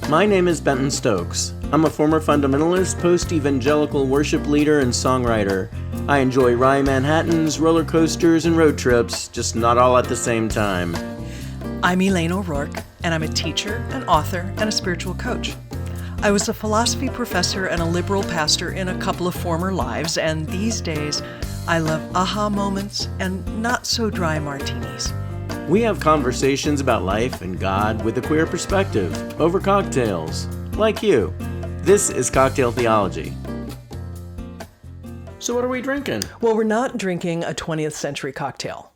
My name is Benton Stokes. I'm a former fundamentalist, post-evangelical worship leader, and songwriter. I enjoy wry Manhattans, roller coasters, and road trips, just not all at the same time. I'm Elane O'Rourke, and I'm a teacher, an author, and a spiritual coach. I was a philosophy professor and a liberal pastor in a couple of former lives, and these days I love aha moments and not so dry martinis. We have conversations about life and God with a queer perspective, over cocktails, like you. This is Cocktail Theology. So what are we drinking? Well, we're not drinking a 20th century cocktail.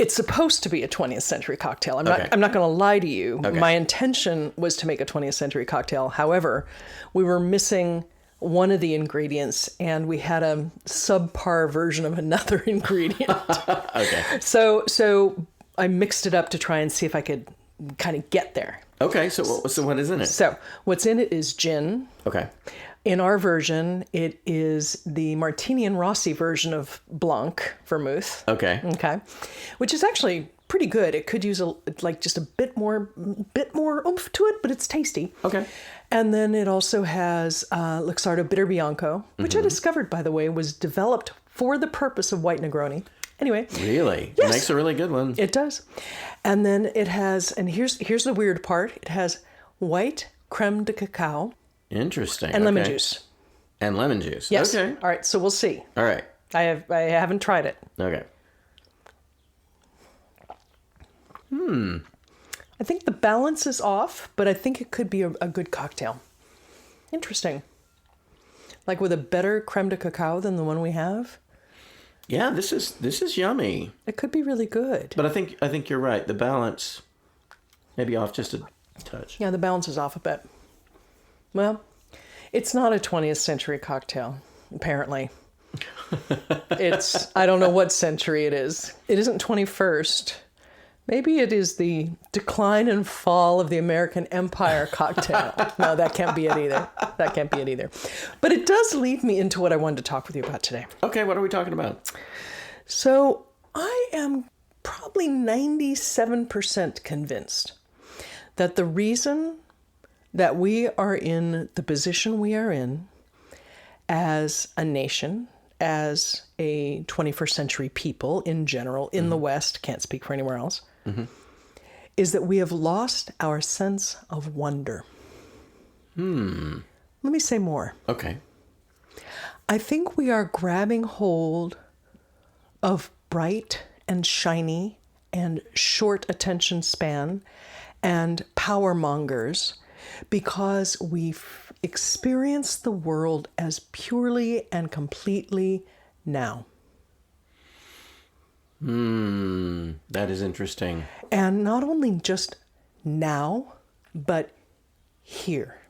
It's supposed to be a 20th century cocktail. I'm not going to lie to you. Okay. My intention was to make a 20th century cocktail. However, we were missing one of the ingredients, and we had a subpar version of another ingredient. Okay. So I mixed it up to try and see if I could kind of get there. Okay, so what is in it? So what's in it is gin. Okay. In our version, it is the Martini and Rossi version of Blanc vermouth. Okay. Okay. Which is actually pretty good. It could use just a bit more oomph to it, but it's tasty. Okay. And then it also has Luxardo Bitter Bianco, which I discovered, by the way, was developed for the purpose of white Negroni. Anyway. Really? Yes. It makes a really good one. It does. And then it has, and here's the weird part, it has white creme de cacao. Interesting. And lemon juice. And lemon juice. Yes. Okay. All right, so we'll see. All right. I haven't tried it. Okay. I think the balance is off, but I think it could be a good cocktail. Interesting. Like with a better creme de cacao than the one we have. Yeah, this is yummy. It could be really good. But I think you're right. The balance maybe off just a touch. Yeah, the balance is off a bit. Well, it's not a 20th century cocktail, apparently. I don't know what century it is. It isn't 21st. Maybe it is the decline and fall of the American Empire cocktail. No, that can't be it either. But it does lead me into what I wanted to talk with you about today. Okay, what are we talking about? So I am probably 97% convinced that the reason that we are in the position we are in as a nation, as a 21st century people in general, in the West, can't speak for anywhere else, is that we have lost our sense of wonder. Let me say more. Okay. I think we are grabbing hold of bright and shiny and short attention span and power mongers because we've experienced the world as purely and completely now. That is interesting. And not only just now, but here.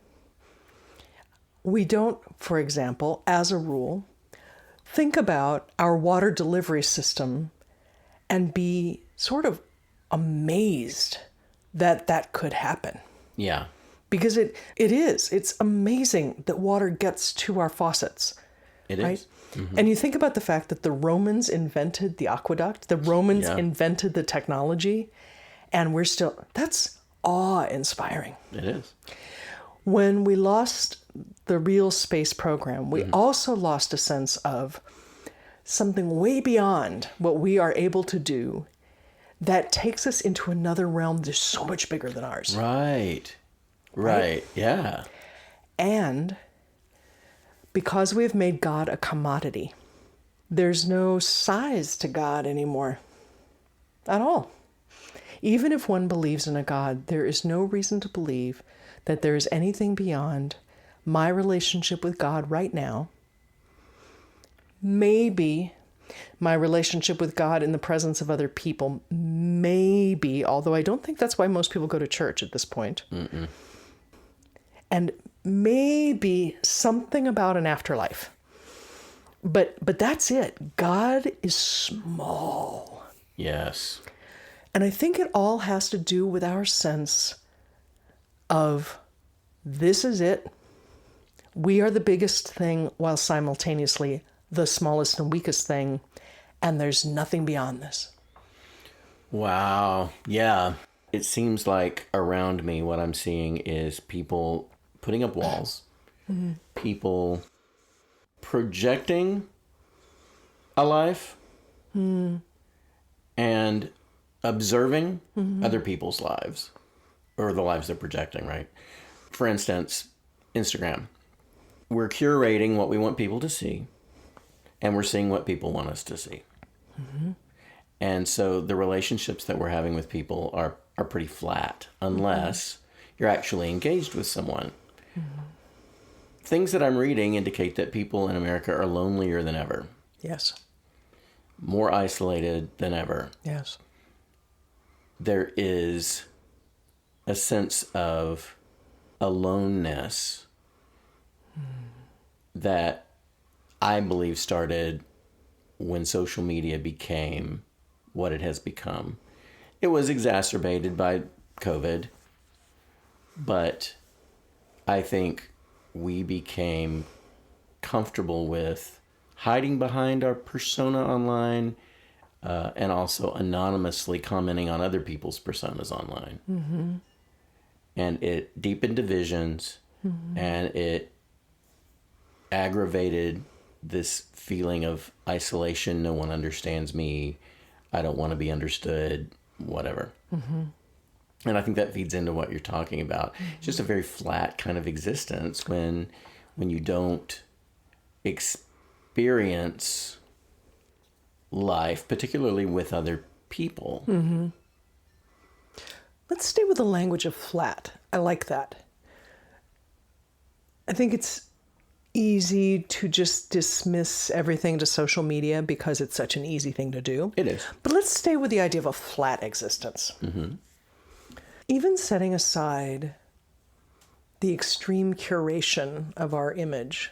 We don't, for example, as a rule, think about our water delivery system and be sort of amazed that that could happen. Yeah. Because it's amazing that water gets to our faucets. It right? is. Mm-hmm. And you think about the fact that the Romans invented the aqueduct, the Romans invented the technology, and that's awe-inspiring. It is. When we lost the real space program, we also lost a sense of something way beyond what we are able to do that takes us into another realm that's so much bigger than ours. Right. Yeah. And because we have made God a commodity, there's no size to God anymore at all. Even if one believes in a God, there is no reason to believe that there is anything beyond my relationship with God right now. Maybe my relationship with God in the presence of other people, maybe, although I don't think that's why most people go to church at this point. And maybe something about an afterlife. But that's it. God is small. Yes. And I think it all has to do with our sense of this is it. We are the biggest thing while simultaneously the smallest and weakest thing. And there's nothing beyond this. Wow. Yeah. it seems like around me, what I'm seeing is people putting up walls, people projecting a life, and observing other people's lives, or the lives they're projecting, right? For instance, Instagram. We're curating what we want people to see, and we're seeing what people want us to see. And so the relationships that we're having with people are pretty flat, unless you're actually engaged with someone. Things that I'm reading indicate that people in America are lonelier than ever. Yes. More isolated than ever. Yes. There is a sense of aloneness that I believe started when social media became what it has become. It was exacerbated by COVID, but I think we became comfortable with hiding behind our persona online, and also anonymously commenting on other people's personas online. And it deepened divisions, and it aggravated this feeling of isolation. No one understands me. I don't want to be understood, whatever. And I think that feeds into what you're talking about. It's just a very flat kind of existence when you don't experience life, particularly with other people. Let's stay with the language of flat. I like that. I think it's easy to just dismiss everything to social media because it's such an easy thing to do. It is. But let's stay with the idea of a flat existence. Even setting aside the extreme curation of our image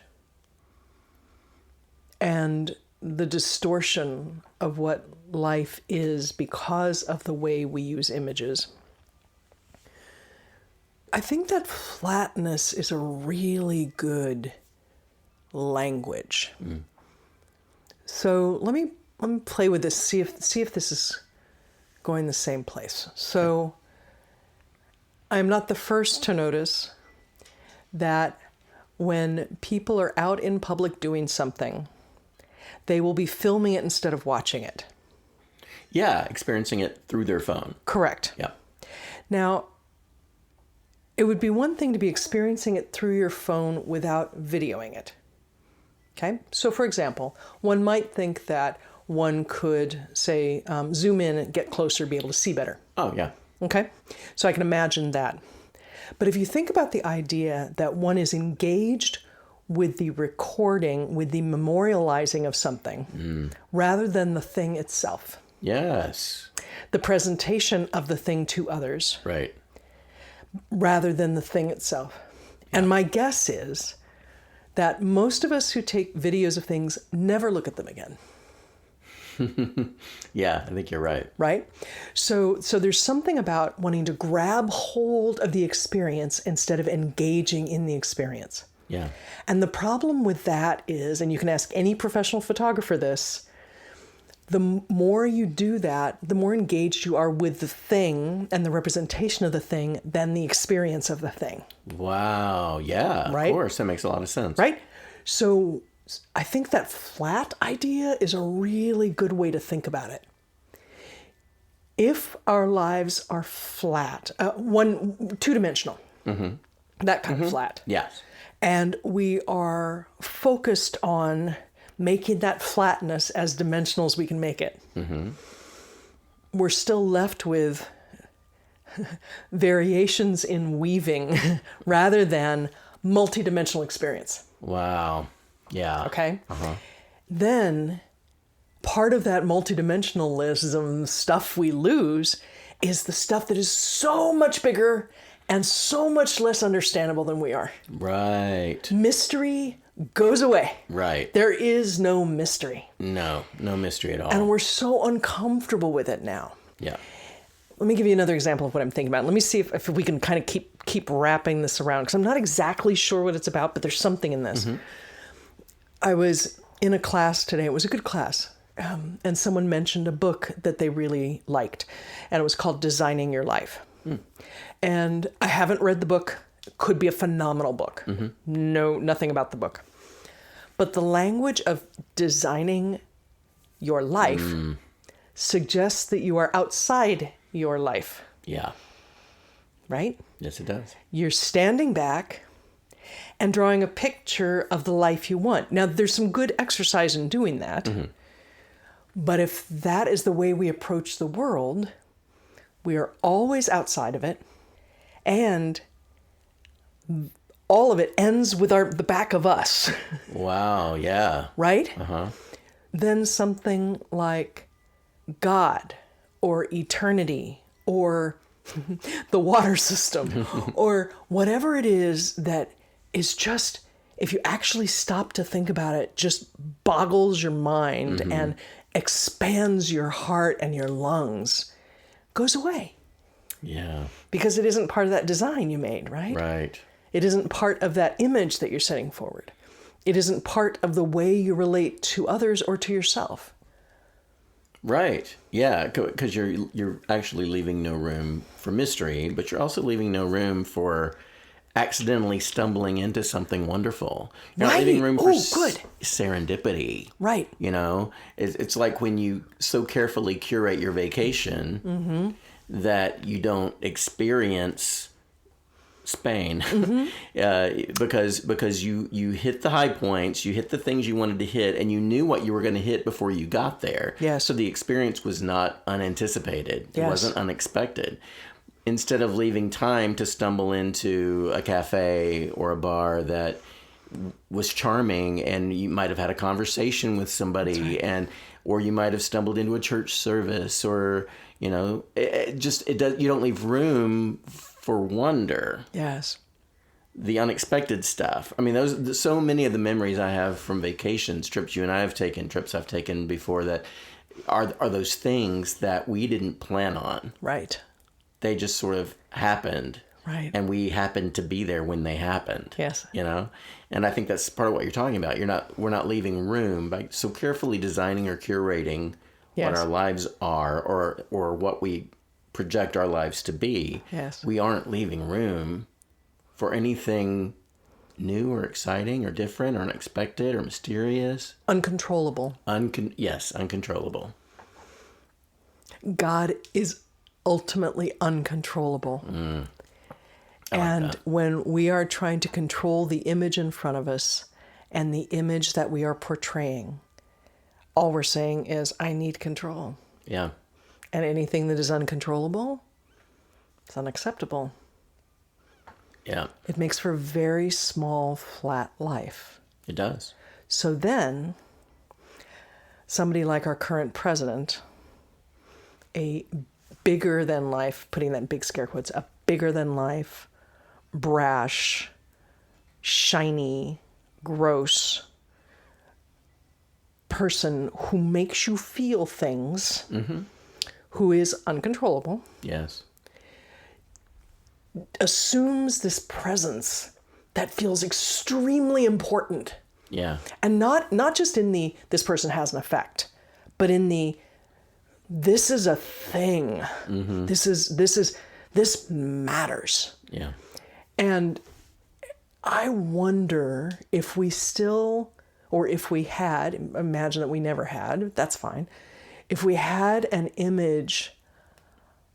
and the distortion of what life is because of the way we use images, I think that flatness is a really good language. So let me play with this, see if this is going the same place. So I'm not the first to notice that when people are out in public doing something, they will be filming it instead of watching it. Yeah, experiencing it through their phone. Correct. Yeah. Now, it would be one thing to be experiencing it through your phone without videoing it. Okay? So, for example, one might think that one could, say, zoom in and get closer, be able to see better. Oh, yeah. Okay? So I can imagine that. But if you think about the idea that one is engaged with the recording, with the memorializing of something, rather than the thing itself. Yes. The presentation of the thing to others. Right. Rather than the thing itself. Yeah. And my guess is that most of us who take videos of things never look at them again. Yeah, I think you're right. Right? So there's something about wanting to grab hold of the experience instead of engaging in the experience. Yeah. And the problem with that is, and you can ask any professional photographer this, the more you do that, the more engaged you are with the thing and the representation of the thing than the experience of the thing. Wow. Yeah, right? Of course. That makes a lot of sense. Right? So I think that flat idea is a really good way to think about it. If our lives are flat, two-dimensional, that kind of flat. Yes. And we are focused on making that flatness as dimensional as we can make it. We're still left with variations in weaving rather than multidimensional experience. Wow. Yeah. Okay? Then part of that multidimensionalism stuff we lose is the stuff that is so much bigger and so much less understandable than we are. Right. Mystery goes away. Right. There is no mystery. No mystery at all. And we're so uncomfortable with it now. Yeah. Let me give you another example of what I'm thinking about. Let me see if we can kind of keep wrapping this around, because I'm not exactly sure what it's about, but there's something in this. I was in a class today. It was a good class. and someone mentioned a book that they really liked, and it was called Designing Your Life. And I haven't read the book. It could be a phenomenal book. No, nothing about the book. But the language of designing your life suggests that you are outside your life. Yeah. Right? Yes, it does. You're standing back and drawing a picture of the life you want. Now, there's some good exercise in doing that. But if that is the way we approach the world, we are always outside of it. And all of it ends with the back of us. Wow, yeah. Right? Uh-huh. Then something like God or eternity or the water system or whatever it is that is just, if you actually stop to think about it, just boggles your mind and expands your heart and your lungs, goes away. Yeah. Because it isn't part of that design you made, right? Right. It isn't part of that image that you're setting forward. It isn't part of the way you relate to others or to yourself. Right. Yeah, because you're actually leaving no room for mystery, but you're also leaving no room for accidentally stumbling into something wonderful. You're not leaving room for good. serendipity. Right. You know, it's like when you so carefully curate your vacation that you don't experience Spain because you hit the high points, you hit the things you wanted to hit, and you knew what you were going to hit before you got there. Yes. So the experience was not unanticipated. It Yes. wasn't unexpected. Instead of leaving time to stumble into a cafe or a bar that was charming, and you might have had a conversation with somebody, or you might have stumbled into a church service, or you know, it does. You don't leave room for wonder. Yes. The unexpected stuff. I mean, so many of the memories I have from vacations, trips you and I have taken, trips I've taken before, that are those things that we didn't plan on. Right. They just sort of happened. Right. And we happened to be there when they happened. Yes. You know? And I think that's part of what you're talking about. We're not leaving room by so carefully designing or curating Yes. what our lives are, or what we project our lives to be. Yes. We aren't leaving room for anything new or exciting or different or unexpected or mysterious. Uncontrollable. Yes, uncontrollable. God is ultimately uncontrollable. And when we are trying to control the image in front of us and the image that we are portraying, all we're saying is, I need control. Yeah. And anything that is uncontrollable, it's unacceptable. Yeah. It makes for a very small, flat life. It does. So then, somebody like our current president, a bigger than life, putting that in big scare quotes, a bigger than life, brash, shiny, gross person who makes you feel things, who is uncontrollable, Yes. assumes this presence that feels extremely important. Yeah. And not just in the, this person has an effect, but in the, this is a thing. This matters. Yeah. And I wonder if we still, or if we had, imagine that we never had, that's fine. If we had an image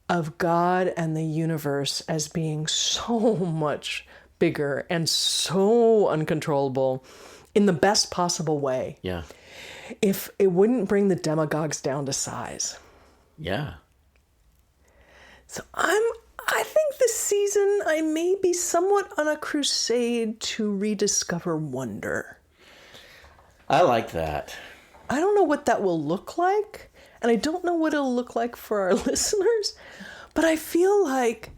of God and the universe as being so much bigger and so uncontrollable in the best possible way. Yeah. If it wouldn't bring the demagogues down to size. Yeah. So I think this season I may be somewhat on a crusade to rediscover wonder. I like that. I don't know what that will look like, and I don't know what it'll look like for our listeners, but I feel like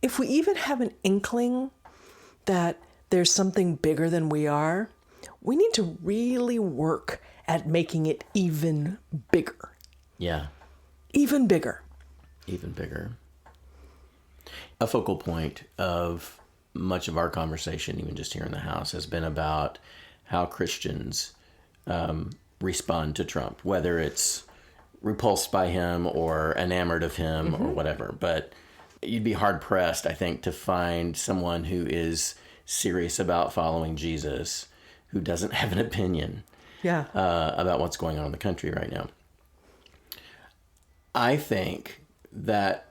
if we even have an inkling that there's something bigger than we are, we need to really work at making it even bigger. Yeah. Even bigger. Even bigger. A focal point of much of our conversation, even just here in the house, has been about how Christians respond to Trump, whether it's repulsed by him or enamored of him or whatever. But you'd be hard-pressed, I think, to find someone who is serious about following Jesus who doesn't have an opinion about what's going on in the country right now. I think that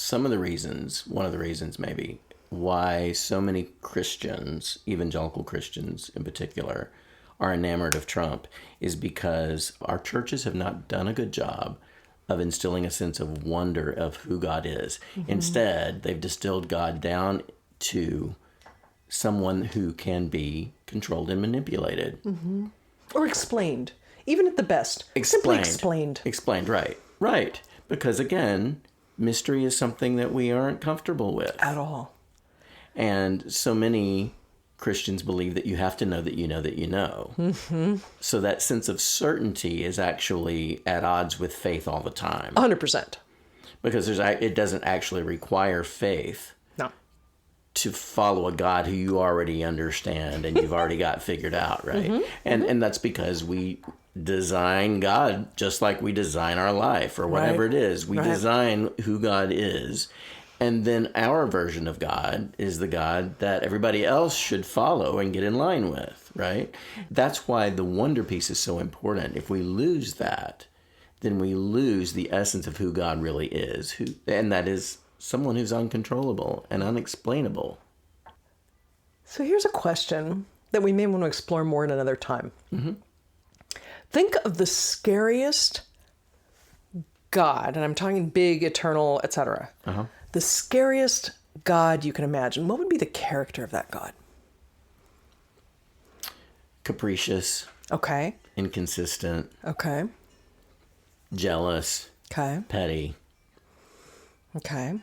one of the reasons maybe, why so many Christians, evangelical Christians in particular, are enamored of Trump is because our churches have not done a good job of instilling a sense of wonder of who God is. Instead, they've distilled God down to someone who can be controlled and manipulated. Or explained. Even at the best. Simply explained. Explained, right. Right. Because again, mystery is something that we aren't comfortable with. At all. And so many Christians believe that you have to know that you know that you know. So that sense of certainty is actually at odds with faith all the time. 100%. Because it doesn't actually require faith to follow a God who you already understand and you've already got figured out, right? And that's because we design God just like we design our life or whatever it is. We design who God is. And then our version of God is the God that everybody else should follow and get in line with, right? That's why the wonder piece is so important. If we lose that, then we lose the essence of who God really is. And that is someone who's uncontrollable and unexplainable. So here's a question that we may want to explore more at another time. Think of the scariest God, and I'm talking big, eternal, etc. The scariest God you can imagine. What would be the character of that God? Capricious. Okay. Inconsistent. Okay. Jealous. Okay. Petty. Okay.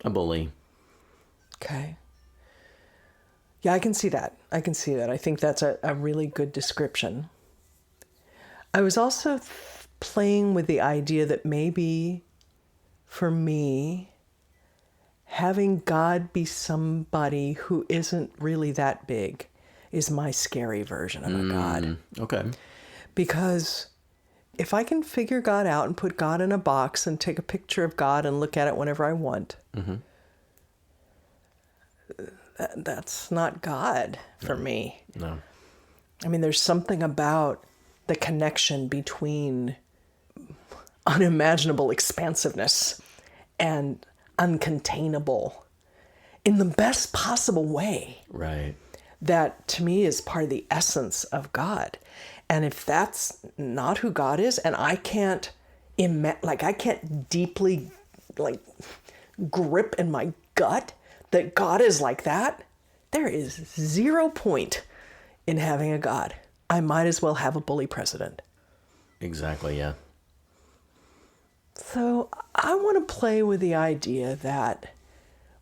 A bully. Okay. Yeah, I can see that. I think that's a really good description. I was also playing with the idea that maybe for me, having God be somebody who isn't really that big is my scary version of a God. Okay. Because if I can figure God out and put God in a box and take a picture of God and look at it whenever I want, that's not God for me. No. I mean, there's something about the connection between unimaginable expansiveness and uncontainable in the best possible way. Right. That to me is part of the essence of God. And if that's not who God is, and I can't I can't deeply grip in my gut that God is like that, there is 0 point in having a God. I might as well have a bully president. Exactly, yeah. So I want to play with the idea that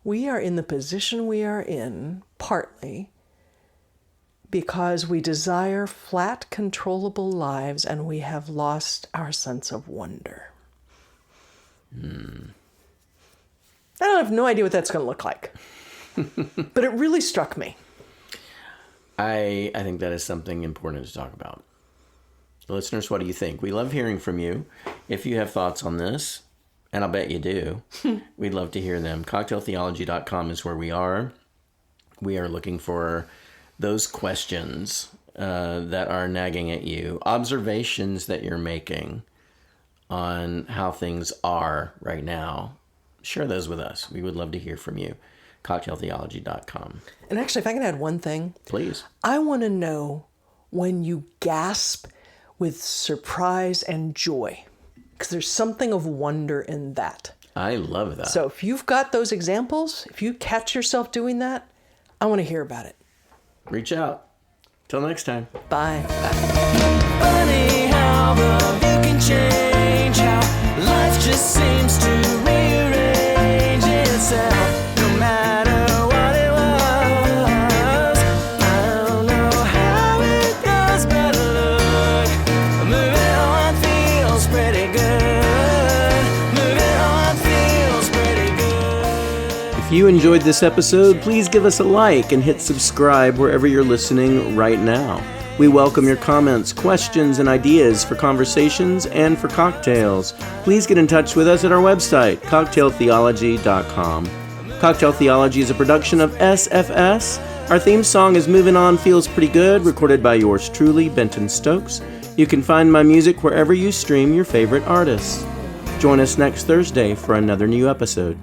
we are in the position we are in, partly because we desire flat, controllable lives and we have lost our sense of wonder. I have no idea what that's going to look like. But it really struck me. I think that is something important to talk about. Listeners, what do you think? We love hearing from you. If you have thoughts on this, and I'll bet you do, we'd love to hear them. Cocktailtheology.com is where we are. We are looking for those questions that are nagging at you, observations that you're making on how things are right now. Share those with us. We would love to hear from you. Cocktailtheology.com. And actually, if I can add one thing. Please. I want to know when you gasp with surprise and joy, because there's something of wonder in that. I love that. So if you've got those examples, if you catch yourself doing that, I want to hear about it. Reach out. Till next time. Bye. Funny how the view can change, how life just seems to rearrange itself, no matter what it was. I don't know how it goes, but look, moving on feels pretty good. Moving on feels pretty good. If you enjoyed this episode, please give us a like and hit subscribe wherever you're listening right now. We welcome your comments, questions, and ideas for conversations and for cocktails. Please get in touch with us at our website, cocktailtheology.com. Cocktail Theology is a production of SFS. Our theme song is Moving On Feels Pretty Good, recorded by yours truly, Benton Stokes. You can find my music wherever you stream your favorite artists. Join us next Thursday for another new episode.